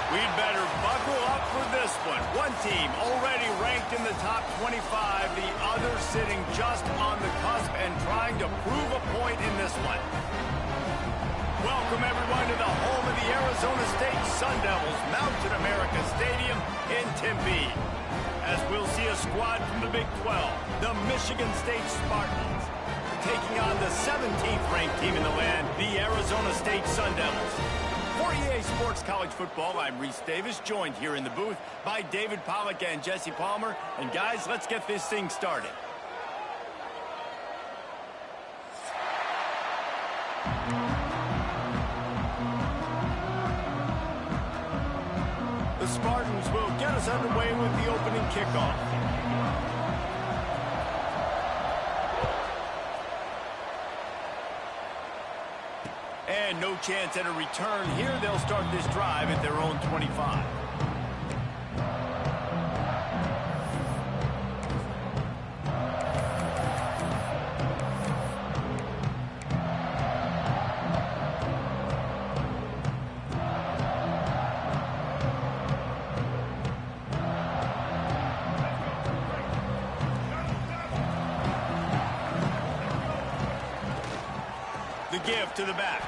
We'd better buckle up for this one. One team already ranked in the top 25, the other sitting just on the cusp and trying to prove a point in this one. Welcome, everyone, to the home of the Arizona State Sun Devils, Mountain America Stadium in Tempe. As we'll see a squad from the Big 12, the Michigan State Spartans, taking on the 17th ranked team in the land, the Arizona State Sun Devils. For EA Sports College Football, I'm Reese Davis, joined here in the booth by David Pollack and Jesse Palmer. And guys, let's get this thing started. The Spartans will get us underway with the opening kickoff. And no chance at a return here. They'll start this drive at their own 25. The give to the back.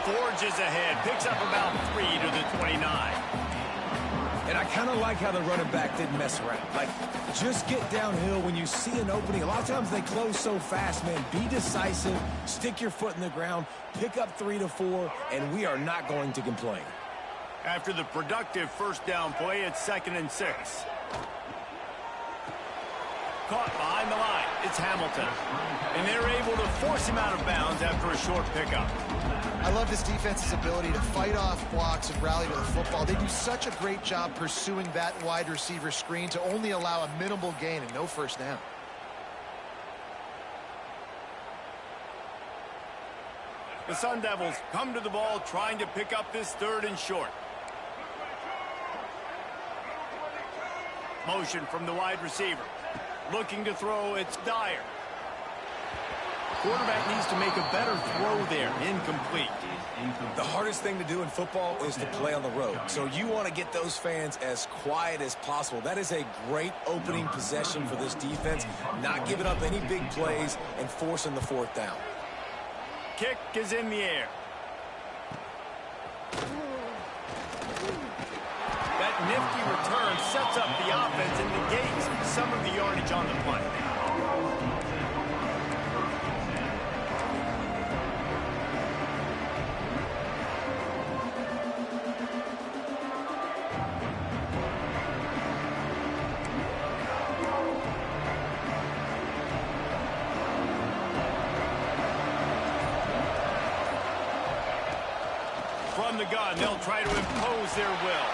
Forges ahead, picks up about 3 to the 29. And I kind of like how the running back didn't mess around. Like, just get downhill when you see an opening. A lot of times they close so fast, man. Be decisive, stick your foot in the ground, pick up 3 to 4, and we are not going to complain. After the productive first down play, it's 2nd and 6. Caught behind the line. It's Hamilton. And they're able to force him out of bounds after a short pickup. I love this defense's ability to fight off blocks and rally to the football. They do such a great job pursuing that wide receiver screen to only allow a minimal gain and no first down. The Sun Devils come to the ball trying to pick up this 3rd and short. Motion from the wide receiver. Looking to throw, it's Dyer. Quarterback needs to make a better throw there. Incomplete. The hardest thing to do in football is to play on the road. So you want to get those fans as quiet as possible. That is a great opening possession for this defense. Not giving up any big plays and forcing the 4th down. Kick is in the air. That nifty return sets up the offense and negates some of the yardage on the punt. From the gun, they'll try to impose their will.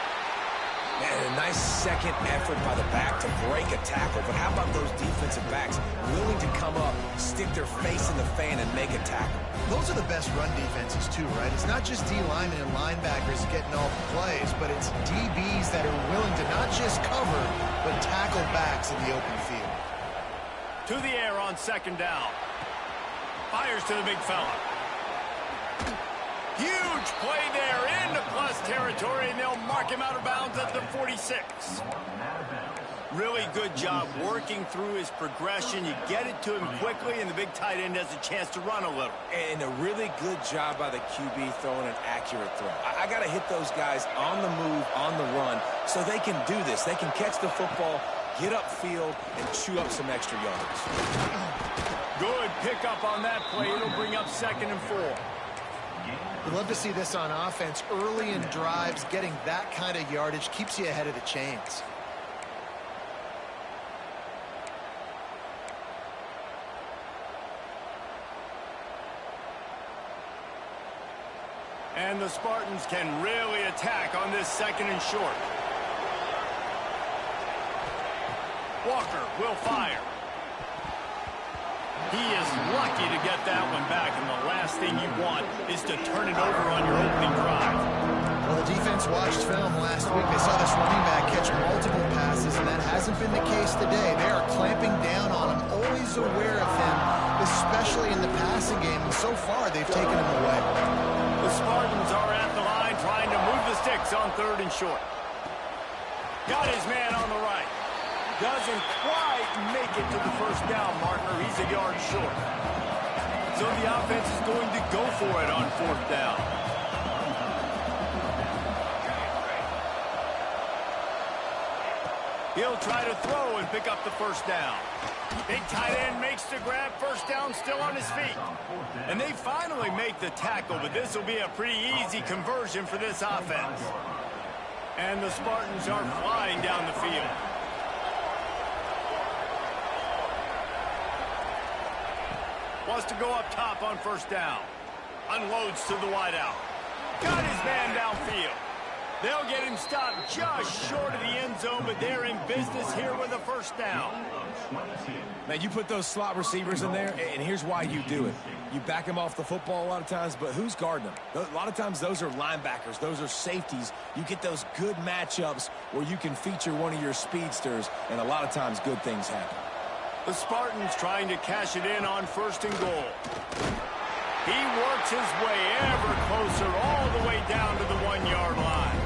Man, a nice second effort by the back to break a tackle. But how about those defensive backs willing to come up, stick their face in the fan, and make a tackle? Those are the best run defenses too, right? It's not just D linemen and linebackers getting all the plays, but it's DBs that are willing to not just cover, but tackle backs in the open field. To the air on 2nd down. Fires to the big fella. Huge play there into plus territory, and they'll mark him out of bounds at the 46. Really good job working through his progression. You get it to him quickly, and the big tight end has a chance to run a little. And a really good job by the QB throwing an accurate throw. I got to hit those guys on the move, on the run, so they can do this. They can catch the football, get upfield, and chew up some extra yards. Good pickup on that play. It'll bring up 2nd and 4. We'd love to see this on offense. Early in drives, getting that kind of yardage keeps you ahead of the chains. And the Spartans can really attack on this 2nd and short. Walker will fire. He is lucky to get that one back, and the last thing you want is to turn it over on your opening drive. Well, the defense watched film last week. They saw this running back catch multiple passes, and that hasn't been the case today. They are clamping down on him, always aware of him, especially in the passing game, and so far they've taken him away. The Spartans are at the line trying to move the sticks fakes on 3rd and short. Got his man on the right. Doesn't quite make it to the first down marker. He's a yard short. So the offense is going to go for it on 4th down. He'll try to throw and pick up the first down. Big tight end makes the grab. First down, still on his feet. And they finally make the tackle, but this will be a pretty easy conversion for this offense. And the Spartans are flying down the field. Wants to go up top on first down. Unloads to the wideout. Got his man downfield. They'll get him stopped just short of the end zone, but they're in business here with a first down. Man, you put those slot receivers in there, and here's why you do it. You back them off the football a lot of times, but who's guarding them? A lot of times those are linebackers. Those are safeties. You get those good matchups where you can feature one of your speedsters, and a lot of times good things happen. The Spartans trying to cash it in on 1st and goal. He works his way ever closer all the way down to the 1-yard line.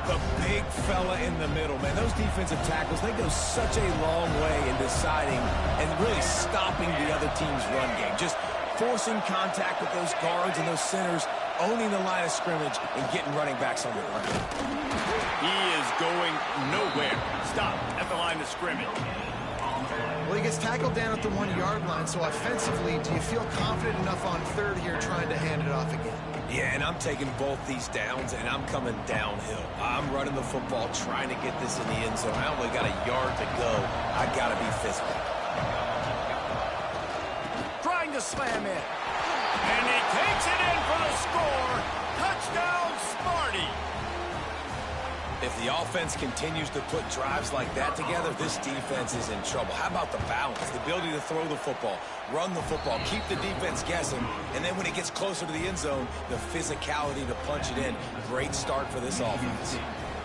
The big fella in the middle, man. Those defensive tackles, they go such a long way in deciding and really stopping the other team's run game. Just forcing contact with those guards and those centers, owning the line of scrimmage, and getting running backs on the run. He is going nowhere. Stop at the line of scrimmage. Well, he gets tackled down at the 1-yard line, so offensively, do you feel confident enough on 3rd here trying to hand it off again? Yeah, and I'm taking both these downs, and I'm coming downhill. I'm running the football, trying to get this in the end zone. I only got a yard to go. I got to be physical. Trying to slam in. And he takes it in for the score. Touchdown, Sparty. If the offense continues to put drives like that together, this defense is in trouble. How about the balance, the ability to throw the football, run the football, keep the defense guessing, and then when it gets closer to the end zone, the physicality to punch it in. Great start for this offense.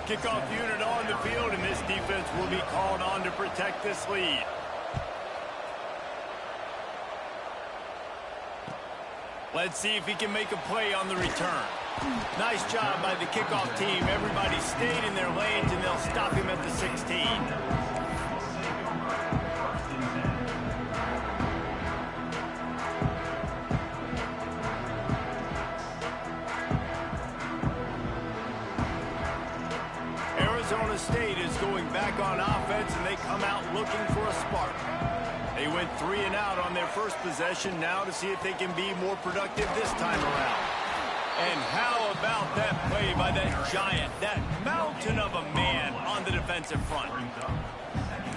Kickoff unit on the field, and this defense will be called on to protect this lead. Let's see if he can make a play on the return. Nice job by the kickoff team. Everybody stayed in their lanes, and they'll stop him at the 16. Arizona State is going back on offense, and they come out looking for a spark. They went 3 and out on their first possession, now to see if they can be more productive this time around. And how about that play by that giant, that mountain of a man on the defensive front?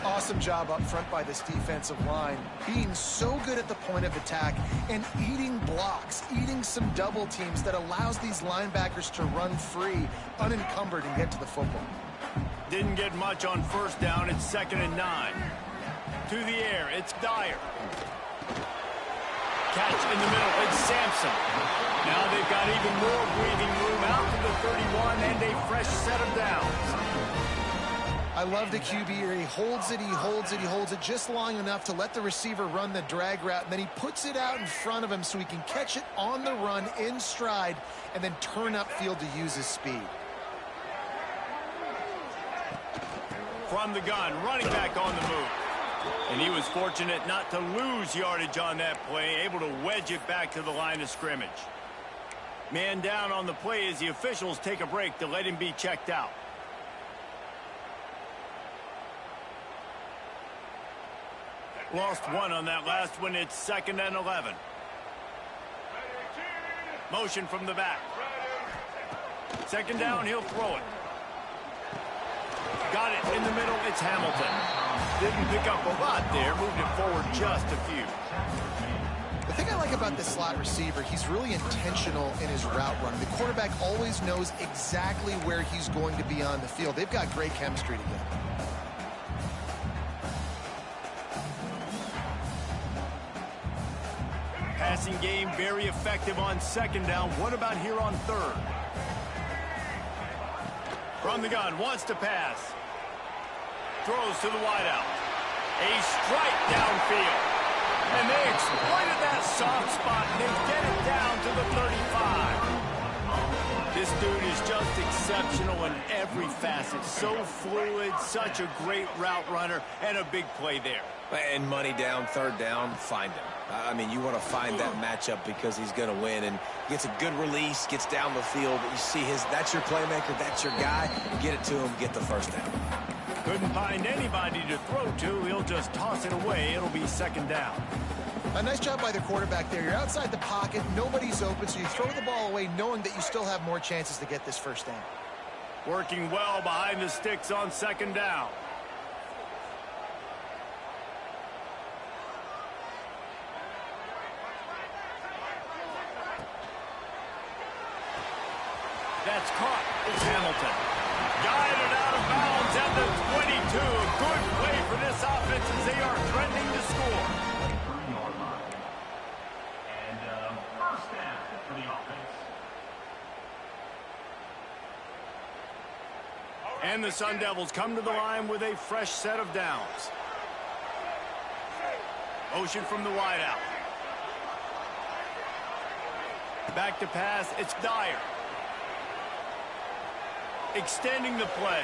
Awesome job up front by this defensive line, being so good at the point of attack and eating blocks, eating some double teams that allows these linebackers to run free, unencumbered, and get to the football. Didn't get much on first down. It's 2nd and 9. To the air, it's Dyer. Catch in the middle, it's Sampson. Now they've got even more breathing room out to the 31 and a fresh set of downs. I love the QB here. He holds it, he holds it, he holds it just long enough to let the receiver run the drag route, and then he puts it out in front of him so he can catch it on the run in stride and then turn upfield to use his speed. From the gun, running back on the move. And he was fortunate not to lose yardage on that play, able to wedge it back to the line of scrimmage. Man down on the play as the officials take a break to let him be checked out. Lost 1 on that last one. It's 2nd and 11. Motion from the back. 2nd down, he'll throw it. Got it in the middle, it's Hamilton. Didn't pick up a lot there, moved it forward just a few. The thing I like about this slot receiver, he's really intentional in his route running. The quarterback always knows exactly where he's going to be on the field. They've got great chemistry together. Passing game very effective on 2nd down. What about here on 3rd? From the gun, wants to pass. Throws to the wideout. A strike downfield. And they exploited that soft spot, and they get it down to the 35. This dude is just exceptional in every facet. So fluid, such a great route runner, and a big play there. And money down, third down, find him. I mean, you want to find that matchup because he's going to win. And gets a good release, gets down the field. You see that's your playmaker, that's your guy. Get it to him, get the first down. Couldn't find anybody to throw to. He'll just toss it away. It'll be second down. A nice job by the quarterback there. You're outside the pocket. Nobody's open, so you throw the ball away knowing that you still have more chances to get this first down. Working well behind the sticks on second down. That's caught. It's Hamilton. Guided out of bounds at the 22. Good play for this offense as they are threatening to score. And first down for the offense. And the Sun Devils come to the line with a fresh set of downs. Motion from the wideout. Back to pass. It's Dyer. Extending the play.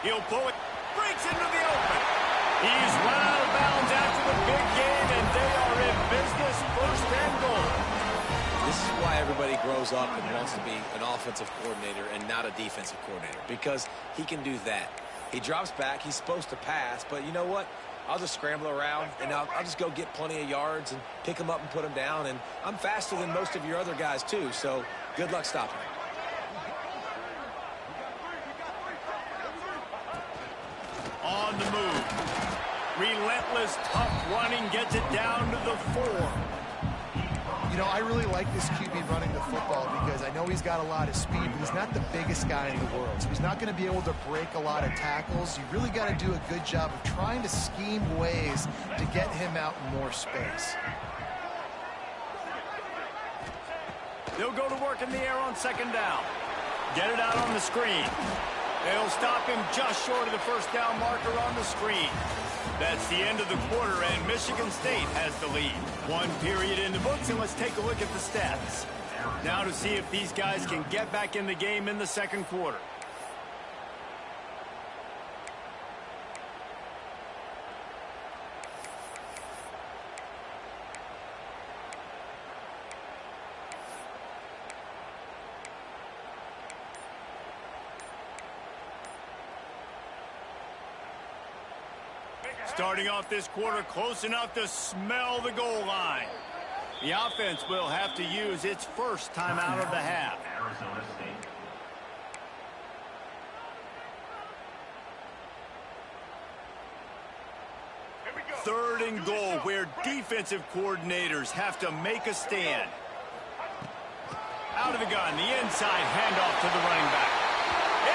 He'll pull it. Breaks into the open. He's run out of bounds after the big game, and they are in business. First and goal. This is why everybody grows up and wants to be an offensive coordinator and not a defensive coordinator, because he can do that. He drops back. He's supposed to pass, but you know what? I'll just scramble around, and I'll just go get plenty of yards and pick them up and put them down, and I'm faster than most of your other guys, too, so good luck stopping me. On the move. Relentless, tough running, gets it down to the 4. You know, I really like this QB running the football because I know he's got a lot of speed, but he's not the biggest guy in the world. So he's not going to be able to break a lot of tackles. You really got to do a good job of trying to scheme ways to get him out in more space. They'll go to work in the air on second down. Get it out on the screen. They'll stop him just short of the first down marker on the screen. That's the end of the quarter, and Michigan State has the lead. One period in the books, and let's take a look at the stats. Now to see if these guys can get back in the game in the second quarter. Starting off this quarter close enough to smell the goal line. The offense will have to use its first time out of the half. Arizona State. Third and goal, where defensive coordinators have to make a stand. Out of the gun, the inside handoff to the running back.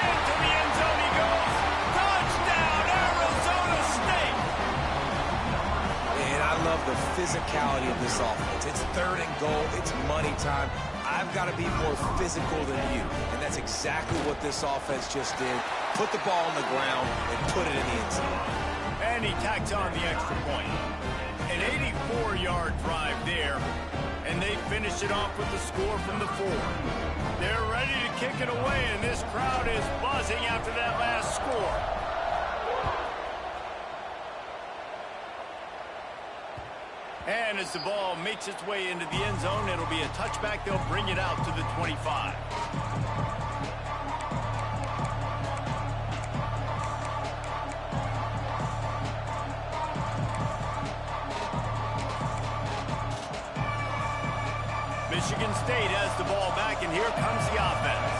Into the end zone he goes. Touchdown, Arizona State! And I love the physicality of this offense. It's third and goal. It's money time. I've got to be more physical than you. And that's exactly what this offense just did. Put the ball on the ground and put it in the end zone. And he tacks on the extra point. An 84-yard drive there. And they finish it off with the score from the 4. They're ready to kick it away, and this crowd is buzzing after that last score. And as the ball makes its way into the end zone, it'll be a touchback. They'll bring it out to the 25. Michigan State has the ball back, and here comes the offense.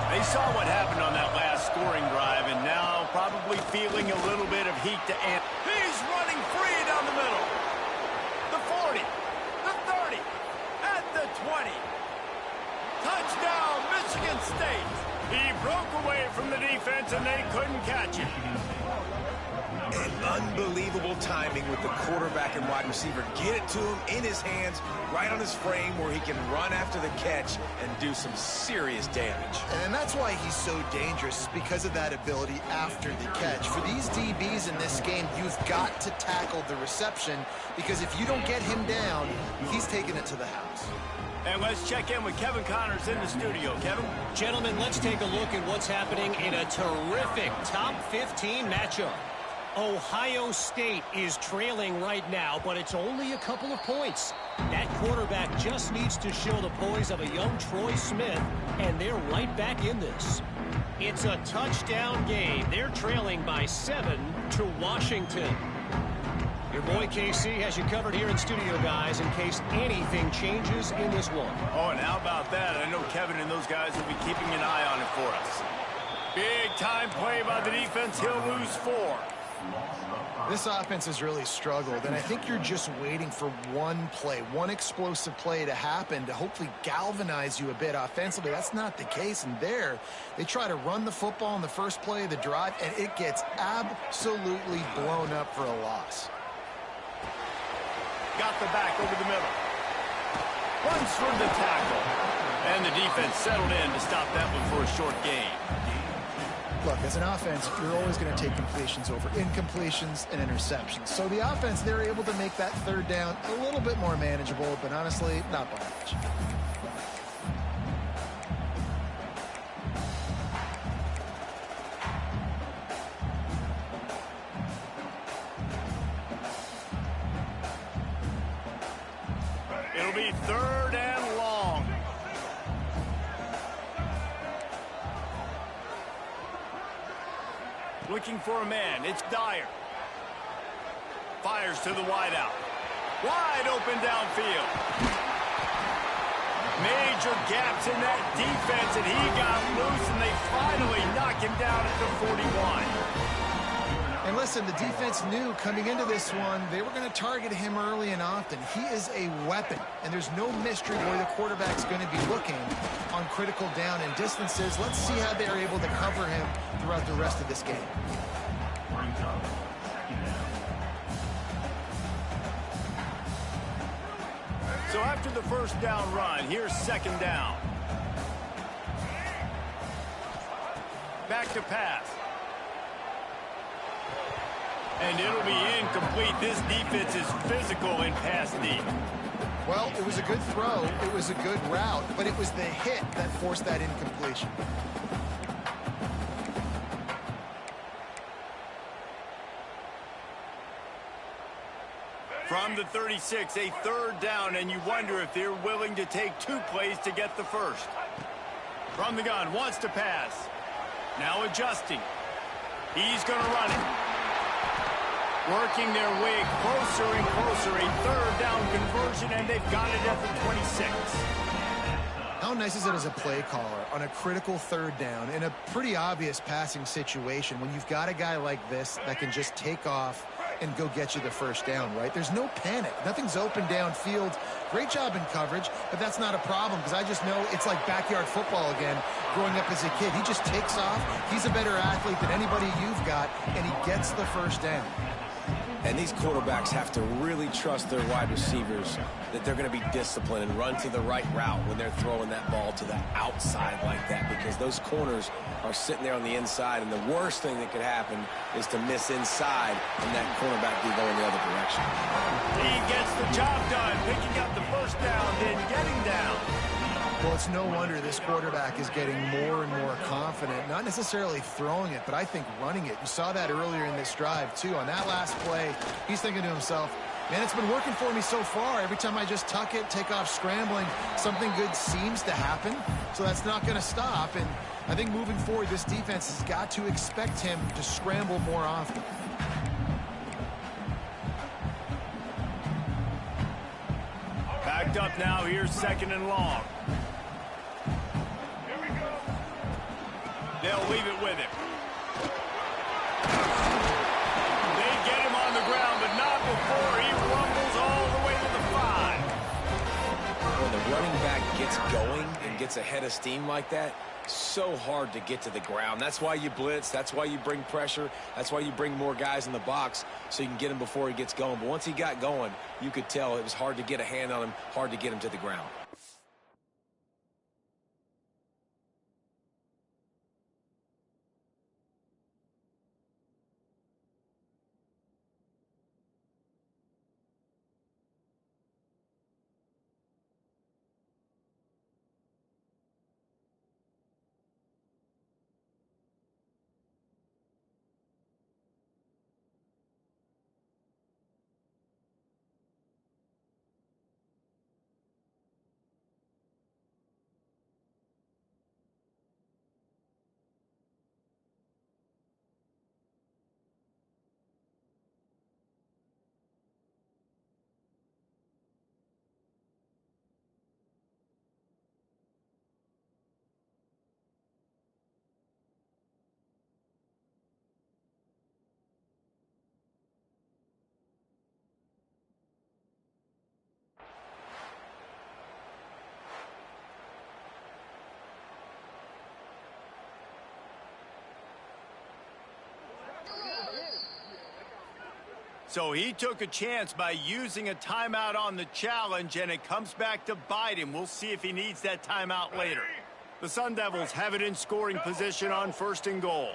They saw what happened on that last scoring drive, and now probably feeling a little bit of heat to end. He's running free down the middle. The 40, the 30, at the 20. Touchdown, Michigan State. He broke away from the defense, and they couldn't catch him. And unbelievable timing with the quarterback and wide receiver. Get it to him in his hands, right on his frame where he can run after the catch and do some serious damage. And that's why he's so dangerous, because of that ability after the catch. For these DBs in this game, you've got to tackle the reception, because if you don't get him down, he's taking it to the house. And let's check in with Kevin Connors in the studio. Kevin? Gentlemen, let's take a look at what's happening in a terrific top 15 matchup. Ohio State is trailing right now, but it's only a couple of points. That quarterback just needs to show the poise of a young Troy Smith, and they're right back in this. It's a touchdown game. They're trailing by 7 to Washington. Your boy KC has you covered here in studio, guys, in case anything changes in this one. Oh, and how about that? I know Kevin and those guys will be keeping an eye on it for us. Big time play by the defense. He'll lose 4. This offense has really struggled, and I think you're just waiting for one play, one explosive play to happen to hopefully galvanize you a bit offensively. That's not the case, and there they try to run the football in the first play of the drive, and it gets absolutely blown up for a loss. Got the back over the middle. Runs through the tackle. And the defense settled in to stop that one for a short gain. Look, as an offense, you're always going to take completions over incompletions and interceptions. So the offense, they're able to make that third down a little bit more manageable, but honestly, not by much. It'll be 3rd and long. Looking for a man. It's Dyer. Fires to the wideout. Wide open downfield. Major gaps in that defense, and he got loose, and they finally knock him down at the 41. And listen, the defense knew coming into this one, they were going to target him early and often. He is a weapon, and there's no mystery where the quarterback's going to be looking on critical down and distances. Let's see how they're able to cover him throughout the rest of this game. So after the first down run, here's 2nd down. Back to pass. And it'll be incomplete. This defense is physical in pass deep. Well, it was a good throw. It was a good route, but it was the hit that forced that incompletion. From the 36, a 3rd down, and you wonder if they're willing to take 2 plays to get the first. From the gun, wants to pass. Now adjusting. He's going to run it. Working their way closer and closer. A 3rd down conversion, and they've got it at the 26. How nice is it as a play caller on a critical 3rd down in a pretty obvious passing situation when you've got a guy like this that can just take off and go get you the first down, right? There's no panic. Nothing's open downfield. Great job in coverage, but that's not a problem because I just know it's like backyard football again growing up as a kid. He just takes off. He's a better athlete than anybody you've got, and he gets the first down. And these quarterbacks have to really trust their wide receivers that they're going to be disciplined and run to the right route when they're throwing that ball to the outside like that, because those corners are sitting there on the inside, and the worst thing that could happen is to miss inside and that cornerback be going the other direction. He gets the job done, picking up the first down, then getting down. Well, it's no wonder this quarterback is getting more and more confident, not necessarily throwing it, but I think running it. You saw that earlier in this drive, too. On that last play, he's thinking to himself, man, it's been working for me so far. Every time I just tuck it, take off scrambling, something good seems to happen. So that's not going to stop. And I think moving forward, this defense has got to expect him to scramble more often. Backed up now. Here's 2nd and long. They'll leave it with him. They get him on the ground, but not before he rumbles all the way to the 5. When the running back gets going and gets ahead of steam like that, So hard to get to the ground. That's why you blitz. That's why you bring pressure. That's why you bring more guys in the box so you can get him before he gets going. But once he got going, you could tell it was hard to get a hand on him, hard to get him to the ground. So he took a chance by using a timeout on the challenge, and it comes back to bite him. We'll see if he needs that timeout later. The Sun Devils have it in scoring position on 1st and goal.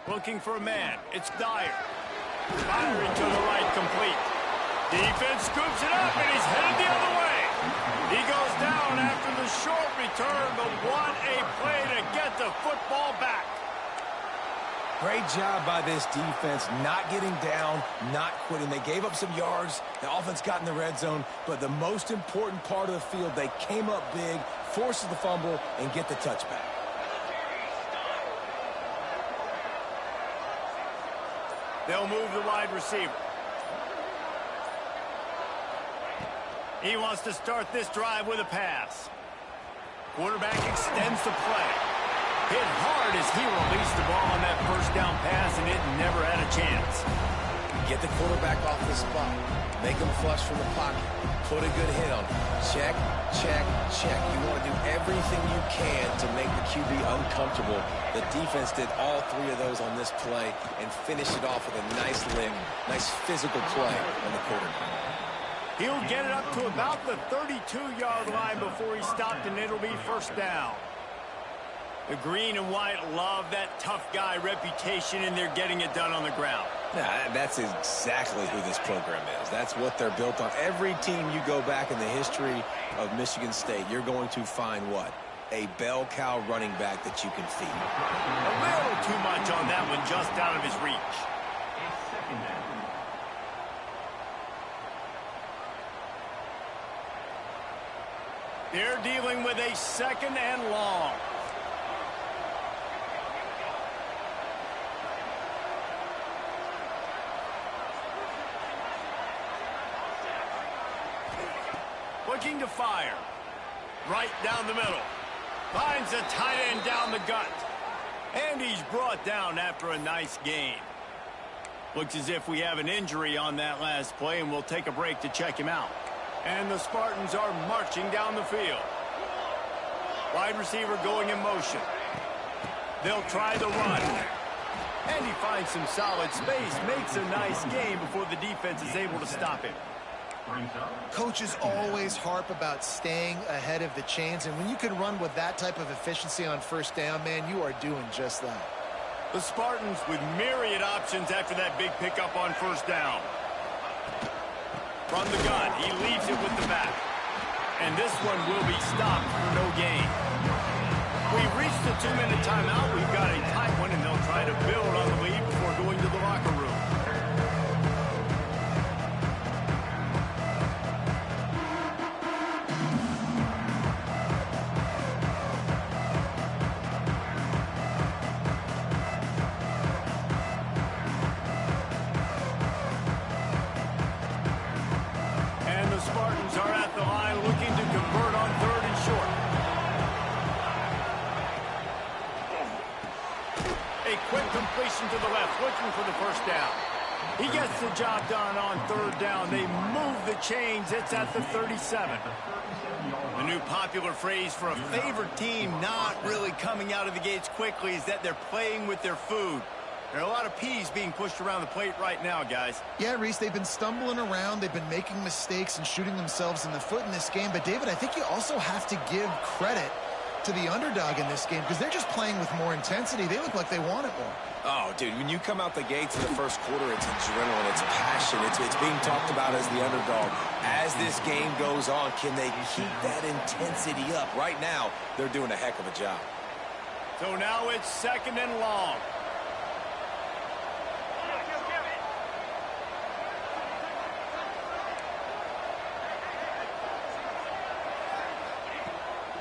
Looking for a man. It's Dyer. Firing to the right, complete. Defense scoops it up, and he's headed the other way. He goes down after the short return, but what a play to get the football back. Great job by this defense, not getting down, not quitting. They gave up some yards. The offense got in the red zone, but the most important part of the field, they came up big, forces the fumble, and get the touchback. They'll move the wide receiver. He wants to start this drive with a pass. Quarterback extends the play. Hit hard as he released the ball on that 1st down pass, and it never had a chance. Get the quarterback off the spot. Make him flush from the pocket. Put a good hit on him. Check, check, check. You want to do everything you can to make the QB uncomfortable. The defense did all 3 of those on this play and finished it off with a nice limb, nice physical play on the quarterback. He'll get it up to about the 32-yard line before he stopped, and it'll be 1st down. The green and white love that tough guy reputation, and they're getting it done on the ground. Nah, that's exactly who this program is. That's what they're built on. Every team you go back in the history of Michigan State, you're going to find what? A bell cow running back that you can feed. A little too much on that one, just out of his reach. They're dealing with a 2nd and long. Looking to fire. Right down the middle. Finds a tight end down the gut. And he's brought down after a nice gain. Looks as if we have an injury on that last play, and we'll take a break to check him out. And the Spartans are marching down the field. Wide receiver going in motion. They'll try the run. And he finds some solid space, makes a nice gain before the defense is able to stop him. Coaches always harp about staying ahead of the chains, and when you can run with that type of efficiency on 1st down, man, you are doing just that. The Spartans with myriad options after that big pickup on 1st down. From the gun, he leaves it with the back. And this one will be stopped for no gain. We've reached the 2-minute timeout. We've got a tight one, and they'll try to build on the lead before going to the locker room. To the left, looking for the 1st down. He gets the job done on 3rd down. They move the chains. It's at the 37. The new popular phrase for a favorite team not really coming out of the gates quickly is that they're playing with their food. There are a lot of peas being pushed around the plate right now, guys. Yeah, Reese, they've been stumbling around. They've been making mistakes and shooting themselves in the foot in this game. But, David, I think you also have to give credit to the underdog in this game because they're just playing with more intensity. They look like they want it more. Oh, dude, when you come out the gates in the first quarter, it's adrenaline, it's passion, it's being talked about as the underdog. As this game goes on, can they keep that intensity up? Right now, they're doing a heck of a job. So now it's 2nd and long.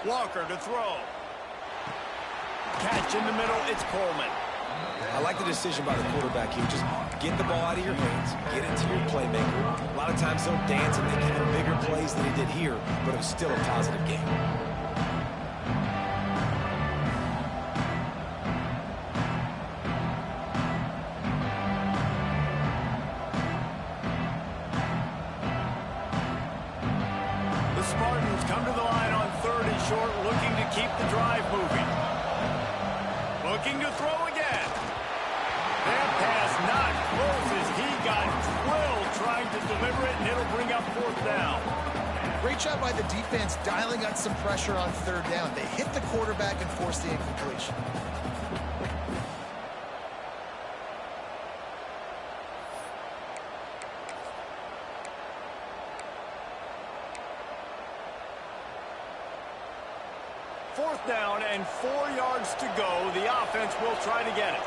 Walker to throw. Catch in the middle, it's Coleman. I like the decision by the quarterback here. Just get the ball out of your hands, get it to your playmaker. A lot of times they'll dance and make even bigger plays than he did here, but it was still a positive game. The Spartans come to the line on 3rd and short, looking to keep the drive moving. Looking to throw again. That pass not close as he got drilled trying to deliver it, and it'll bring up 4th down. Great job by the defense dialing out some pressure on 3rd down. They hit the quarterback and forced the incompletion. Fourth down and 4 yards to go. The offense will try to get it.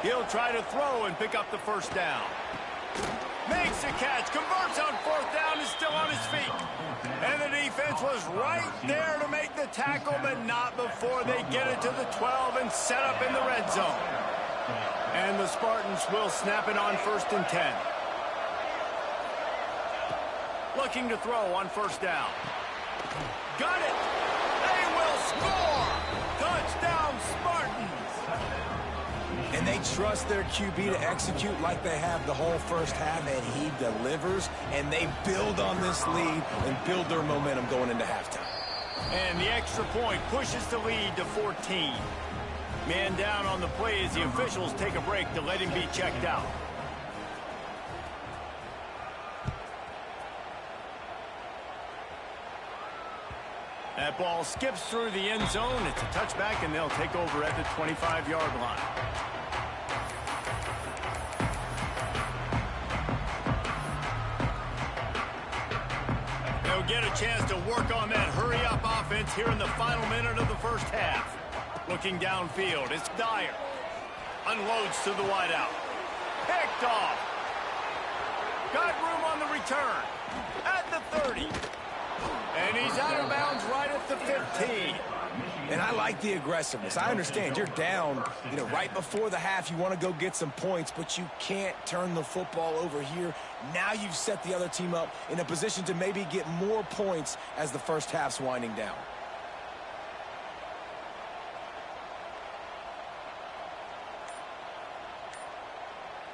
He'll try to throw and pick up the 1st down. Makes a catch, converts on 4th down, is still on his feet. And the defense was right there to make the tackle, but not before they get it to the 12 and set up in the red zone. And the Spartans will snap it on 1st and 10. Looking to throw on 1st down. Got it! They will score! Touchdown, Spartans! And they trust their QB to execute like they have the whole first half, and he delivers, and they build on this lead and build their momentum going into halftime. And the extra point pushes the lead to 14. Man down on the play as the officials take a break to let him be checked out. That ball skips through the end zone. It's a touchback, and they'll take over at the 25-yard line. They'll get a chance to work on that hurry-up offense here in the final minute of the first half. Looking downfield, it's Dyer. Unloads to the wideout. Picked off. Got room on the return. At the 30. And he's out of bounds right at the 15. And I like the aggressiveness. I understand you're down, right before the half. You want to go get some points, but you can't turn the football over here. Now you've set the other team up in a position to maybe get more points as the first half's winding down.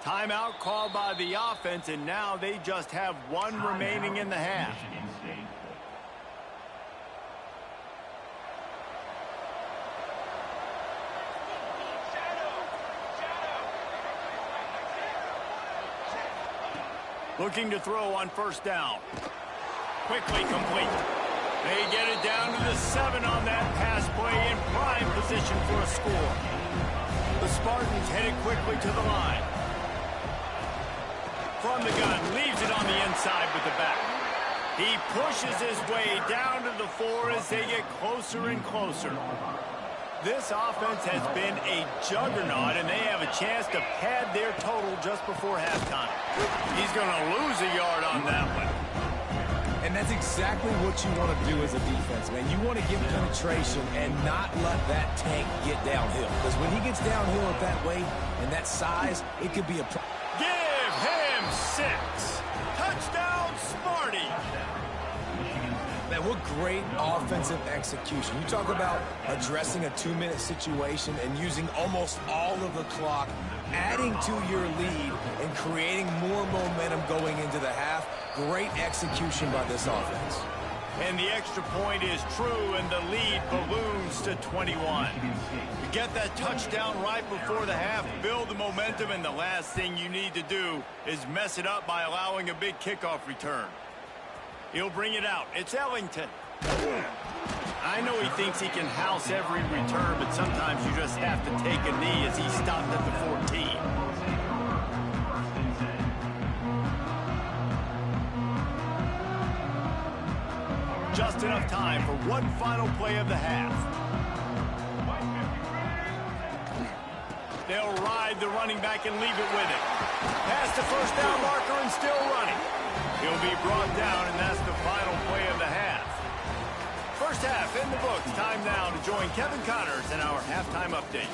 Timeout called by the offense, and now they just have one remaining in the half. Looking to throw on 1st down. Quickly complete. They get it down to the 7 on that pass play in prime position for a score. The Spartans headed quickly to the line. From the gun, leaves it on the inside with the back. He pushes his way down to the 4 as they get closer and closer. This offense has been a juggernaut, and they have a chance to pad their total just before halftime. He's going to lose a yard on that one. And that's exactly what you want to do as a defense, man. You want to get penetration and not let that tank get downhill. Because when he gets downhill at that weight and that size, it could be a problem. Give him 6. Touchdown, Sparty. Man, what great offensive execution. You talk about addressing a 2-minute situation and using almost all of the clock, adding to your lead and creating more momentum going into the half. Great execution by this offense. And the extra point is true, and the lead balloons to 21. You get that touchdown right before the half, build the momentum, and the last thing you need to do is mess it up by allowing a big kickoff return. He'll bring it out. It's Ellington. I know he thinks he can house every return, but sometimes you just have to take a knee as he stopped at the 14. Just enough time for one final play of the half. They'll ride the running back and leave it with it. Past the first down marker and still running. He'll be brought down, and that's the final play of the half. First half in the books. Time now to join Kevin Connors in our halftime update.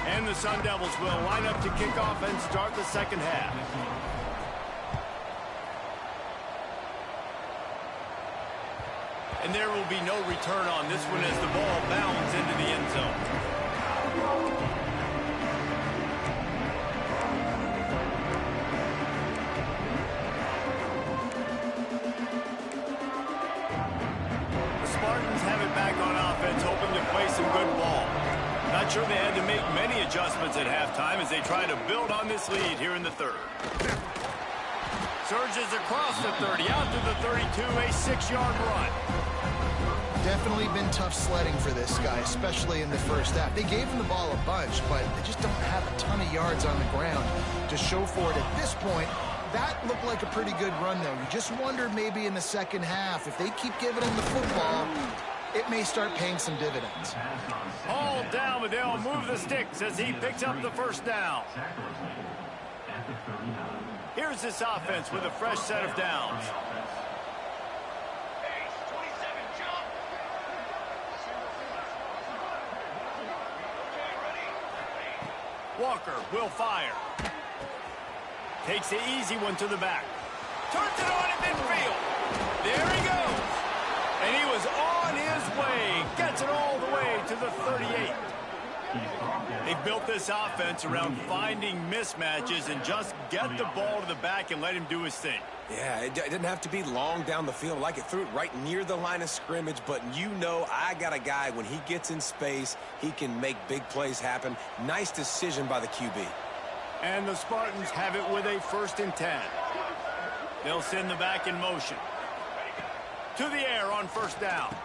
And the Sun Devils will line up to kick off and start the second half. And there will be no return on this one as the ball bounds into the end zone. The Spartans have it back on offense, hoping to play some good ball. Not sure they had to make many adjustments at halftime as they try to build on this lead here in the third. Surges across the 30, out to the 32, a 6-yard run. Definitely been tough sledding for this guy, especially in the first half. They gave him the ball a bunch, but they just don't have a ton of yards on the ground to show for it at this point. That looked like a pretty good run, though. You just wondered maybe in the second half, if they keep giving him the football, it may start paying some dividends. All down, but they'll move the sticks as he picks up the first down. Here's this offense with a fresh set of downs. Walker will fire. Takes the easy one to the back. Turns it on at midfield. There he goes. And he was on his way. Gets it all the way to the 38. They built this offense around finding mismatches and just get the ball to the back and let him do his thing. Yeah, it didn't have to be long down the field. Like it threw it right near the line of scrimmage, but you know I got a guy, when he gets in space, he can make big plays happen. Nice decision by the QB. And the Spartans have it with a 1st and 10. They'll send the back in motion. To the air on first down.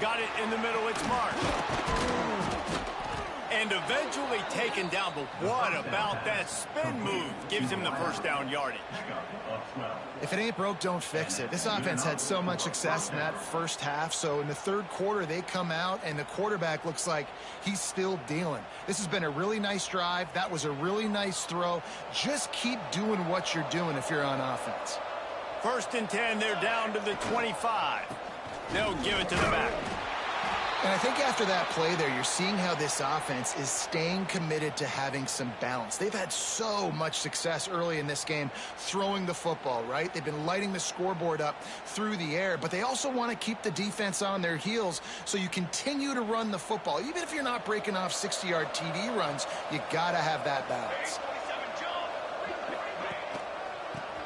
Got it in the middle, it's Mark. And eventually taken down, but what about that spin move? Gives him the first down yardage. If it ain't broke, don't fix it. This offense had so much success in that first half, so in the third quarter they come out and the quarterback looks like he's still dealing. This has been a really nice drive. That was a really nice throw. Just keep doing what you're doing if you're on offense. 1st and 10, they're down to the 25. They'll give it to the back. And I think after that play there, you're seeing how this offense is staying committed to having some balance. They've had so much success early in this game throwing the football, right? They've been lighting the scoreboard up through the air, but they also want to keep the defense on their heels, so you continue to run the football. Even if you're not breaking off 60-yard TD runs, you got to have that balance.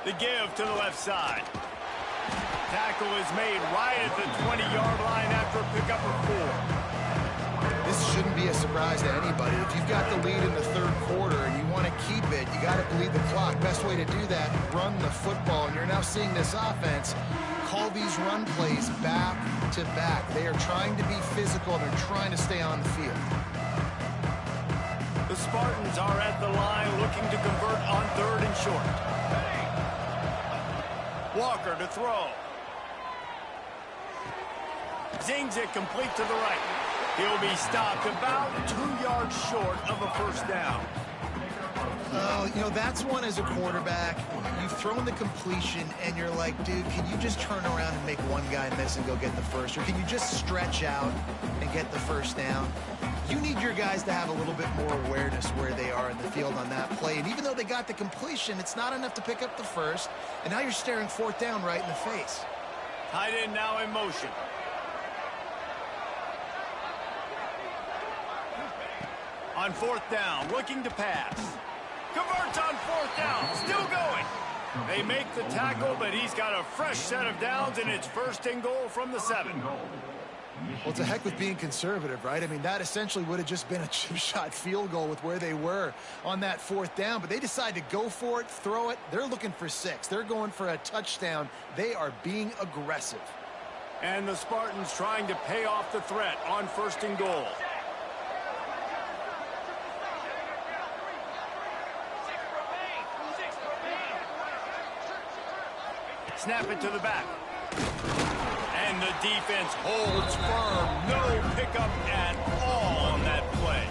The give to the left side. Tackle is made right at the 20-yard line after a pickup of 4. This shouldn't be a surprise to anybody. If you've got the lead in the third quarter and you want to keep it, you got to bleed the clock. Best way to do that, run the football. And you're now seeing this offense call these run plays back to back. They are trying to be physical. They're trying to stay on the field. The Spartans are at the line looking to convert on 3rd and short. Walker to throw. Zings it complete to the right. He'll be stopped about 2 yards short of a first down. Oh, you know, that's one as a quarterback. You've thrown the completion, and you're like, dude, can you just turn around and make one guy miss and go get the first? Or can you just stretch out and get the first down? You need your guys to have a little bit more awareness where they are in the field on that play. And even though they got the completion, it's not enough to pick up the first. And now you're staring fourth down right in the face. Tight end now in motion. On fourth down, looking to pass. Converts on fourth down, still going. They make the tackle, but he's got a fresh set of downs, and it's first and goal from the 7. Well, it's a heck with being conservative, right? I mean, that essentially would have just been a chip shot field goal with where they were on that fourth down, but they decide to go for it, throw it. They're looking for 6. They're going for a touchdown. They are being aggressive. And the Spartans trying to pay off the threat on first and goal. Snap it to the back. And the defense holds firm. No pickup at all on that play.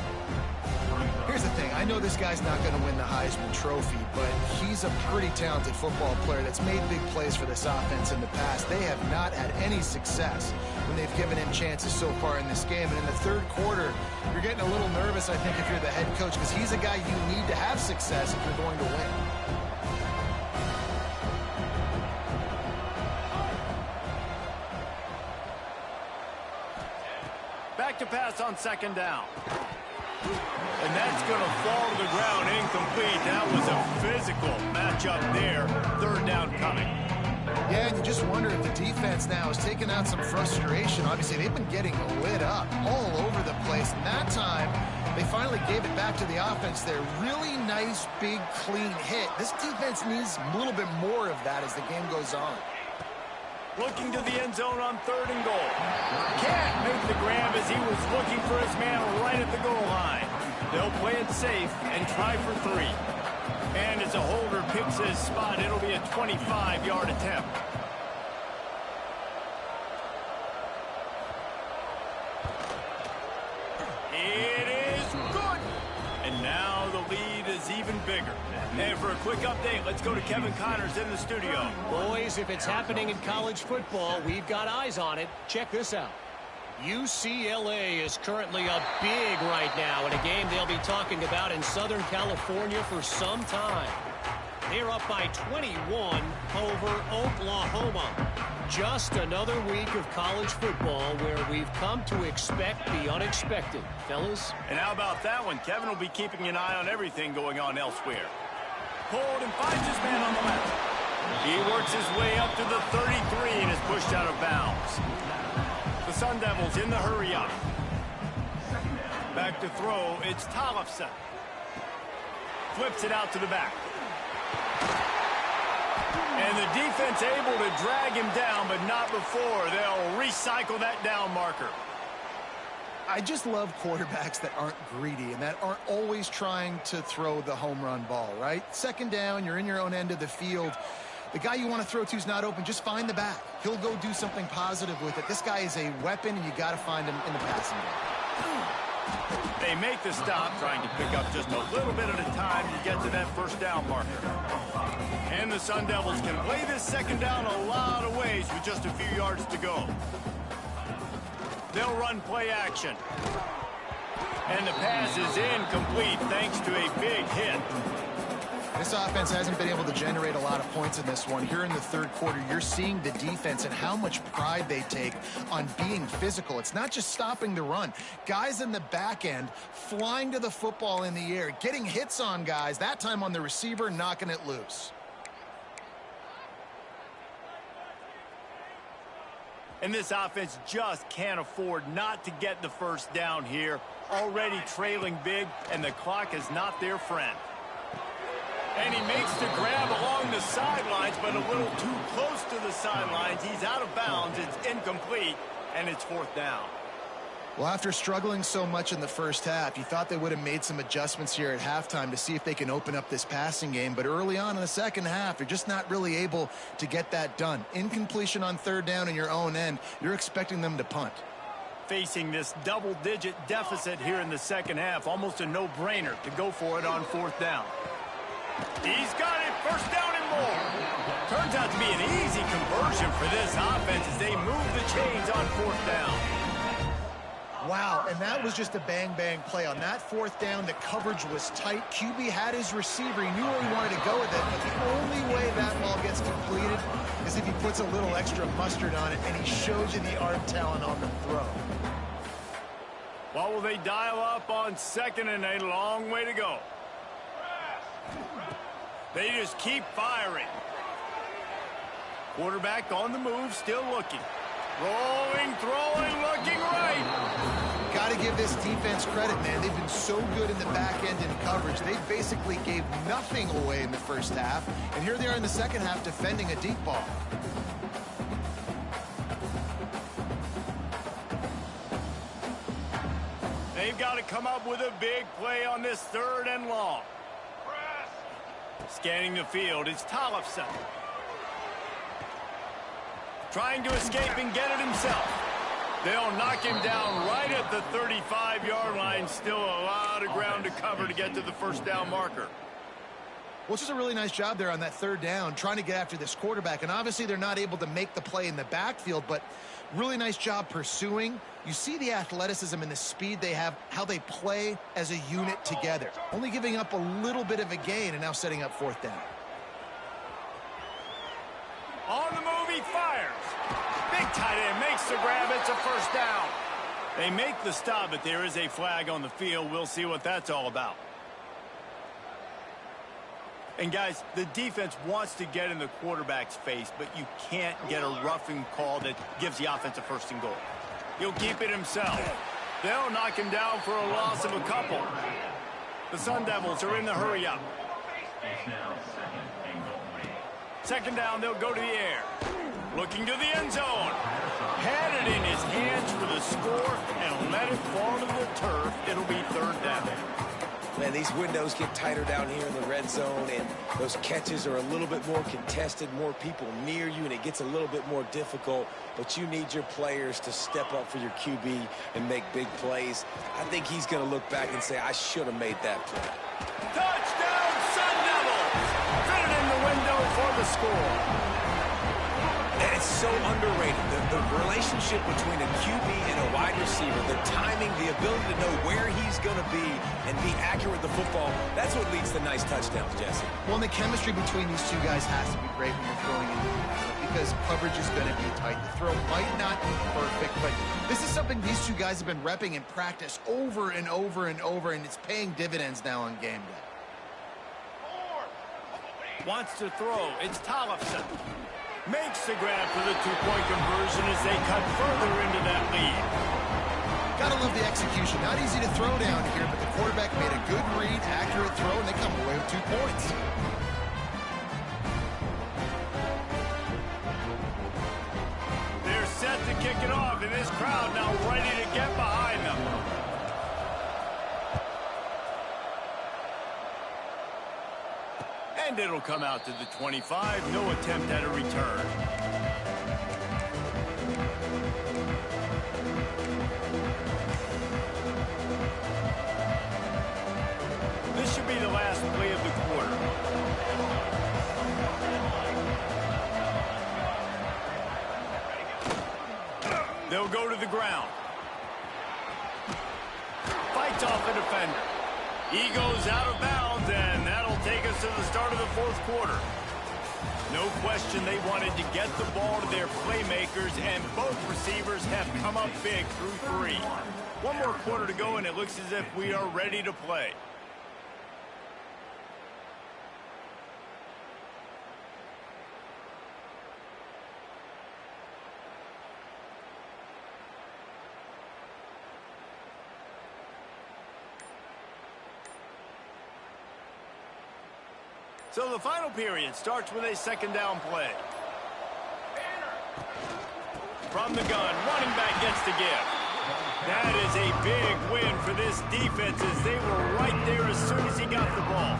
Here's the thing. I know this guy's not going to win the Heisman Trophy, but he's a pretty talented football player that's made big plays for this offense in the past. They have not had any success when they've given him chances so far in this game. And in the third quarter, you're getting a little nervous, I think, if you're the head coach, because he's a guy you need to have success if you're going to win. Back to pass on second down. And that's going to fall to the ground incomplete. That was a physical matchup there. Third down coming. Yeah, and you just wonder if the defense now is taking out some frustration. Obviously, they've been getting lit up all over the place. And that time, they finally gave it back to the offense there. Really nice, big, clean hit. This defense needs a little bit more of that as the game goes on. Looking to the end zone on third and goal. Can't make the grab as he was looking for his man right at the goal line. They'll play it safe and try for 3. And as a holder picks his spot, it'll be a 25-yard attempt. It is good. And now the lead is even bigger. And for a quick update, let's go to Kevin Connors in the studio. Boys, if it's happening in college football, we've got eyes on it. Check this out. UCLA is currently up big right now in a game they'll be talking about in Southern California for some time. They're up by 21 over Oklahoma. Just another week of college football where we've come to expect the unexpected, fellas. And how about that one? Kevin will be keeping an eye on everything going on elsewhere. Pulled and finds his man on the left. He works his way up to the 33 and is pushed out of bounds. The Sun Devils in the hurry up. Back to throw, it's Tollefson. Flips it out to the back. And the defense able to drag him down, but not before. They'll recycle that down marker. I just love quarterbacks that aren't greedy and that aren't always trying to throw the home run ball, right? Second down, you're in your own end of the field. The guy you want to throw to is not open. Just find the back. He'll go do something positive with it. This guy is a weapon, and you got to find him in the passing game. They make the stop, trying to pick up just a little bit at a time to get to that first down marker. And the Sun Devils can play this second down a lot of ways with just a few yards to go. They'll run play action. And the pass is incomplete thanks to a big hit. This offense hasn't been able to generate a lot of points in this one. Here in the third quarter, you're seeing the defense and how much pride they take on being physical. It's not just stopping the run. Guys in the back end flying to the football in the air, getting hits on guys, that time on the receiver, knocking it loose. And this offense just can't afford not to get the first down here. Already trailing big, and the clock is not their friend. And he makes the grab along the sidelines, but a little too close to the sidelines. He's out of bounds. It's incomplete, and it's fourth down. Well, after struggling so much in the first half, you thought they would have made some adjustments here at halftime to see if they can open up this passing game. But early on in the second half, you're just not really able to get that done. Incompletion on third down in your own end, you're expecting them to punt. Facing this double-digit deficit here in the second half, almost a no-brainer to go for it on fourth down. He's got it, first down and more. Turns out to be an easy conversion for this offense as they move the chains on fourth down. Wow, and that was just a bang-bang play. On that fourth down, the coverage was tight. QB had his receiver. He knew where he wanted to go with it, but the only way that ball gets completed is if he puts a little extra mustard on it, and he shows you the arm talent on the throw. What will they dial up on 2nd and a long way to go? They just keep firing. Quarterback on the move, still looking. Rolling, throwing, looking right. Got to give this defense credit, man. They've been so good in the back end in coverage. They basically gave nothing away in the first half, and here they are in the second half defending a deep ball. They've got to come up with a big play on this 3rd and long. Scanning the field, it's Tollefson. Trying to escape and get it himself. They'll knock him down right at the 35-yard line. Still a lot of ground to cover to get to the first down marker. Well, just a really nice job there on that 3rd down, trying to get after this quarterback. And obviously they're not able to make the play in the backfield, but really nice job pursuing. You see the athleticism and the speed they have, how they play as a unit together. Only giving up a little bit of a gain and now setting up 4th down. On the move, he fires. Big tight end makes the grab. It's a first down. They make the stop, but there is a flag on the field. We'll see what that's all about. And, guys, the defense wants to get in the quarterback's face, but you can't get a roughing call that gives the offense a 1st and goal. He'll keep it himself. They'll knock him down for a loss of a couple. The Sun Devils are in the hurry-up. 2nd down, they'll go to the air. Looking to the end zone. Had it in his hands for the score and let it fall to the turf. It'll be 3rd down. Man, these windows get tighter down here in the red zone, and those catches are a little bit more contested, more people near you, and it gets a little bit more difficult. But you need your players to step up for your QB and make big plays. I think he's going to look back and say, I should have made that play. Touchdown, Sun Devils! Fit it in the window for the score. And it's so underrated. The relationship between a QB and a wide receiver, the timing, the ability to know where he's going to be and be accurate with the football, that's what leads to nice touchdowns, Jesse. Well, and the chemistry between these two guys has to be great when you're throwing in the passing because coverage is going to be tight. The throw might not be perfect, but this is something these two guys have been repping in practice over and over and over, and it's paying dividends now on game day. Wants to throw. It's Tollefson. Makes the grab for the 2-point conversion as they cut further into that lead. Gotta love the execution. Not easy to throw down here, but the quarterback made a good read, accurate throw, and they come away with 2 points. They're set to kick it off, and this crowd now ready to get behind them. And it'll come out to the 25. No attempt at a return. This should be the last play of the quarter. They'll go to the ground. Fights off a defender. He goes out of bounds, and that'll take us to the start of the 4th quarter. No question they wanted to get the ball to their playmakers, and both receivers have come up big through 3. One more quarter to go, and it looks as if we are ready to play. So the final period starts with a 2nd down play. From the gun, running back gets the give. That is a big win for this defense as they were right there as soon as he got the ball.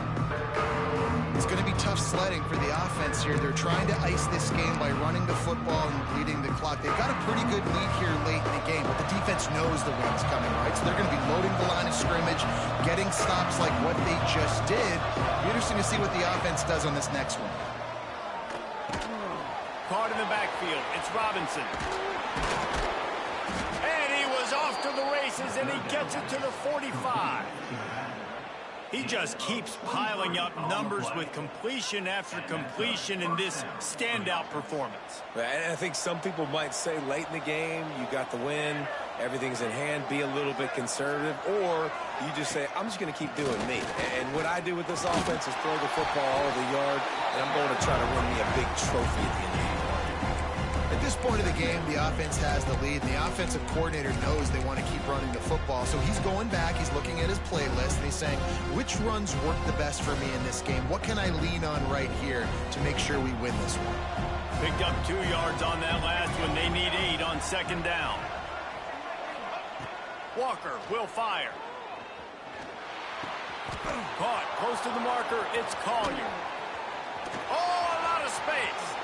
It's going to be tough sledding for the offense here. They're trying to ice this game by running the football and bleeding the clock. They've got a pretty good lead here late in the game, but the defense knows the run's coming, right? So they're going to be loading the line of scrimmage, getting stops like what they just did. It'll be interesting to see what the offense does on this next one. Caught in the backfield. It's Robinson. And he was off to to the races, and he gets it to the 45. He just keeps piling up numbers with completion after completion in this standout performance. And I think some people might say late in the game, you got the win, everything's in hand, be a little bit conservative, or you just say, I'm just going to keep doing me. And what I do with this offense is throw the football all over the yard, and I'm going to try to win me a big trophy at the end of the year. At this point of the game, the offense has the lead, and the offensive coordinator knows they want to keep running the football. So he's going back, he's looking at his playlist, and he's saying, which runs work the best for me in this game? What can I lean on right here to make sure we win this one? Picked up 2 yards on that last one. They need 8 on second down. Walker will fire. Caught close to the marker. It's Collier. Oh, a lot of space.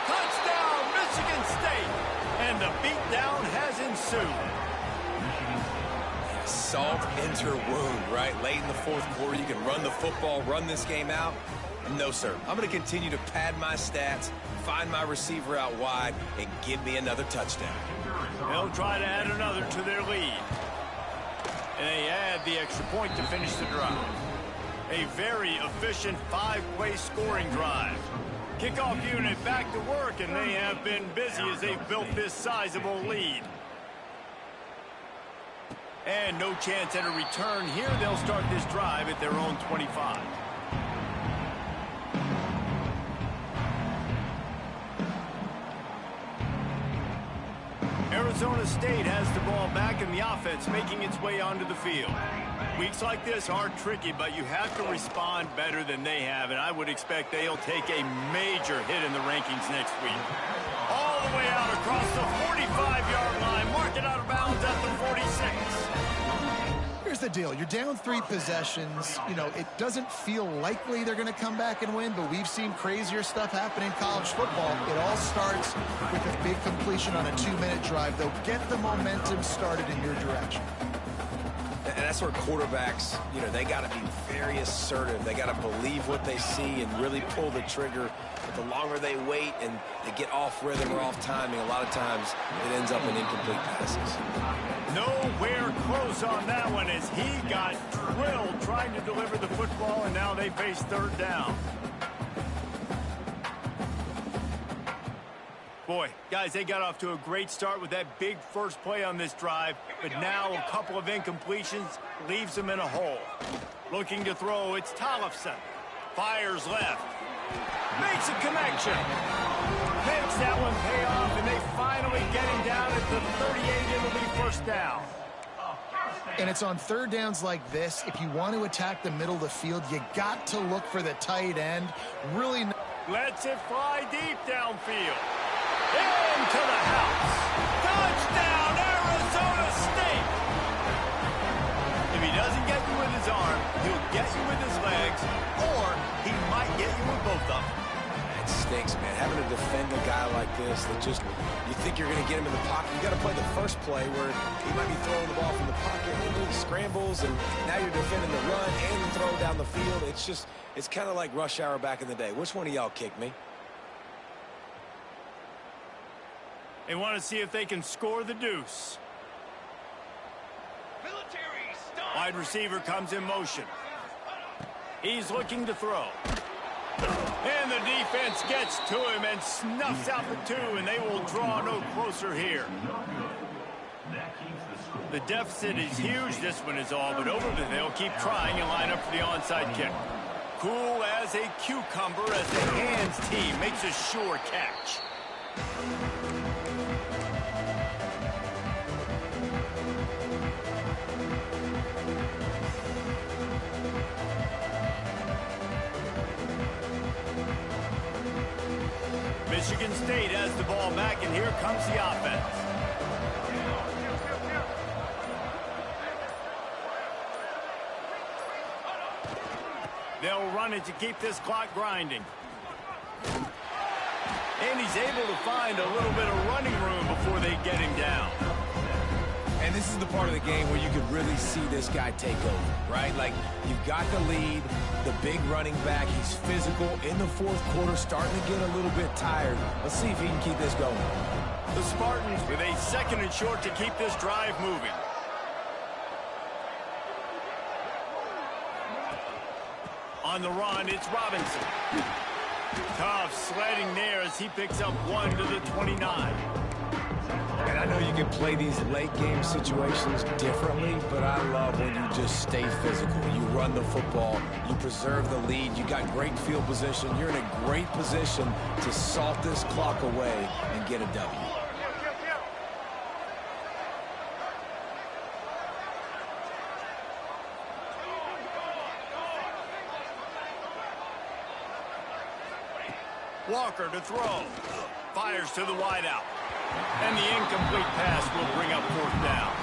Touchdown, Michigan State. And the beatdown has ensued. Salt into her wound, right? Late in the fourth quarter, you can run the football, run this game out. No, sir. I'm going to continue to pad my stats, find my receiver out wide, and give me another touchdown. They'll try to add another to their lead. And they add the extra point to finish the drive. A very efficient 5-play scoring drive. Kickoff unit back to work, and they have been busy as they've built this sizable lead. And no chance at a return here. They'll start this drive at their own 25. Arizona State has the ball back in the offense, making its way onto the field. Weeks like this are tricky, but you have to respond better than they have, and I would expect they'll take a major hit in the rankings next week. All the way out across the 45-yard line, mark it out of bounds at the 46. Here's the deal. You're down 3 possessions. You know, it doesn't feel likely they're going to come back and win, but we've seen crazier stuff happen in college football. It all starts with a big completion on a 2-minute drive. They'll get the momentum started in your direction. And that's where quarterbacks, you know, they got to be very assertive. They got to believe what they see and really pull the trigger. But the longer they wait and they get off rhythm or off timing, a lot of times it ends up in incomplete passes. Nowhere close on that one as he got drilled trying to deliver the football, and now they face third down. Boy, guys, they got off to a great start with that big first play on this drive, but now a couple of incompletions leaves them in a hole. Looking to throw, it's Tollefson. Fires left. Makes a connection. Makes that one pay off, and they finally get him down at the 38. It'll be first down. And it's on third downs like this. If you want to attack the middle of the field, you got to look for the tight end. Really lets it fly deep downfield. Into the house. Touchdown, Arizona State. If he doesn't get you with his arm, he'll get you with his legs, or he might get you with both of them. It stinks, man. Having to defend a guy like this that just, you think you're going to get him in the pocket. You got to play the first play where he might be throwing the ball from the pocket and then he scrambles, and now you're defending the run and the throw down the field. It's just, it's kind of like rush hour back in the day. Which one of y'all kicked me? They want to see if they can score the deuce. Wide receiver comes in motion. He's looking to throw. And the defense gets to him and snuffs out the 2, and they will draw no closer here. The deficit is huge. This one is all but over, but they'll keep trying and line up for the onside kick. Cool as a cucumber as the hands team makes a sure catch. Michigan State has the ball back, and here comes the offense. They'll run it to keep this clock grinding. And he's able to find a little bit of running room before they get him down. And this is the part of the game where you could really see this guy take over, right? Like, you've got the lead, the big running back. He's physical in the fourth quarter, starting to get a little bit tired. Let's see if he can keep this going. The Spartans with a 2nd and short to keep this drive moving. On the run, it's Robinson. Tough sledding there as he picks up 1 to the 29. And I know you can play these late game situations differently, but I love when you just stay physical. You run the football, you preserve the lead, you got great field position. You're in a great position to salt this clock away and get a W. Walker to throw. Fires to the wideout. And the incomplete pass will bring up 4th down.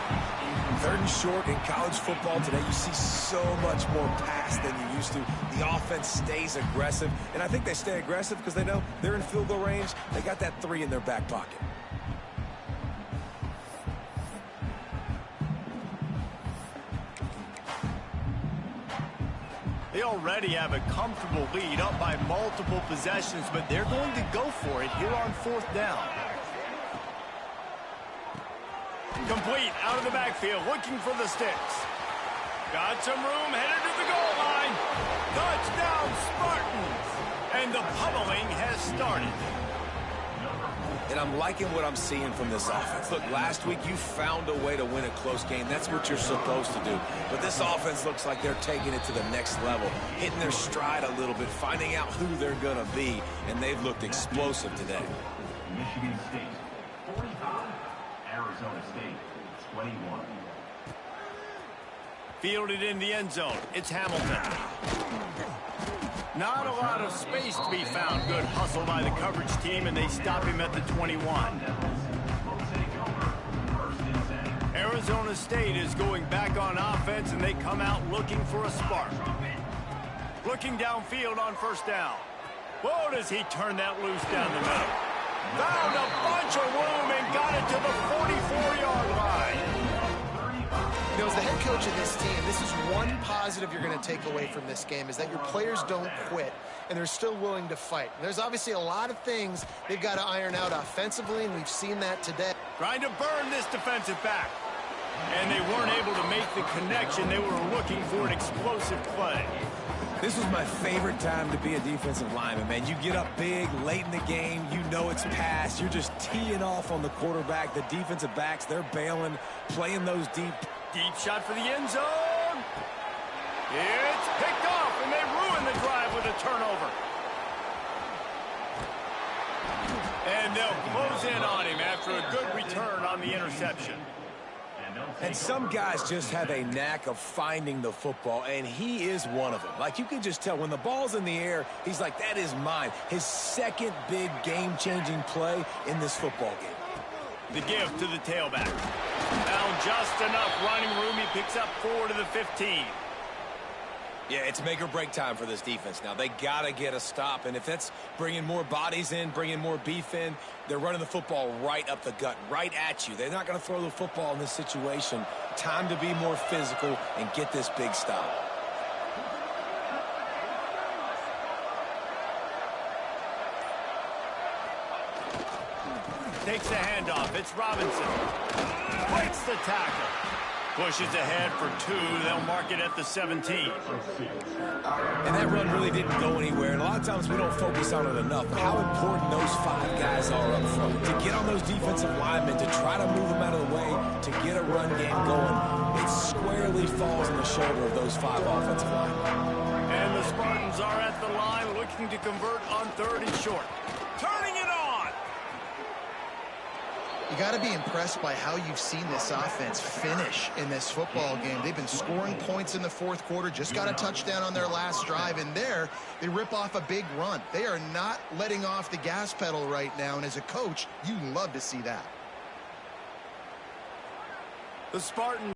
3rd and short in college football today. You see so much more pass than you used to. The offense stays aggressive, and I think they stay aggressive because they know they're in field goal range. They got that 3 in their back pocket. They already have a comfortable lead, up by multiple possessions, but they're going to go for it here on 4th down. Complete out of the backfield, looking for the sticks. Got some room, headed to the goal line. Touchdown, Spartans! And the pummeling has started. And I'm liking what I'm seeing from this offense. Look, last week you found a way to win a close game. That's what you're supposed to do. But this offense looks like they're taking it to the next level, hitting their stride a little bit, finding out who they're going to be, and they've looked explosive today. Michigan State, 45. Arizona State, 21. Fielded in the end zone. It's Hamilton. Not a lot of space to be found. Good hustle by the coverage team, and they stop him at the 21. Arizona State is going back on offense, and they come out looking for a spark. Looking downfield on 1st down. Whoa, does he turn that loose down the middle. Found a bunch of room and got it to the 44-yard line. You know, as the head coach of this team, this is one positive you're going to take away from this game, is that your players don't quit, and they're still willing to fight. There's obviously a lot of things they've got to iron out offensively, and we've seen that today. Trying to burn this defensive back. And they weren't able to make the connection. They were looking for an explosive play. This was my favorite time to be a defensive lineman, man. You get up big, late in the game, you know it's past. You're just teeing off on the quarterback. The defensive backs, they're bailing, playing those deep. Deep shot for the end zone. It's picked off, and they ruin the drive with a turnover. And they'll close in on him after a good return on the interception. And some guys just have a knack of finding the football, and he is one of them. Like, you can just tell when the ball's in the air, he's like, that is mine. His second big game-changing play in this football game. The give to the tailback. Now just enough running room. He picks up 4 to the 15. Yeah, it's make or break time for this defense now. They got to get a stop, and if that's bringing more bodies in, bringing more beef in, they're running the football right up the gut, right at you. They're not going to throw the football in this situation. Time to be more physical and get this big stop. Takes the handoff. It's Robinson. Breaks the tackle. Pushes ahead for 2. They'll mark it at the 17. And that run really didn't go anywhere. And a lot of times we don't focus on it enough. But how important those 5 guys are up front. To get on those defensive linemen, to try to move them out of the way, to get a run game going, it squarely falls on the shoulder of those 5 offensive linemen. And the Spartans are at the line looking to convert on 3rd and short. Turning it on. You got to be impressed by how you've seen this offense finish in this football game. They've been scoring points in the 4th quarter, just got a touchdown on their last drive, and there they rip off a big run. They are not letting off the gas pedal right now, and as a coach, you love to see that. The Spartans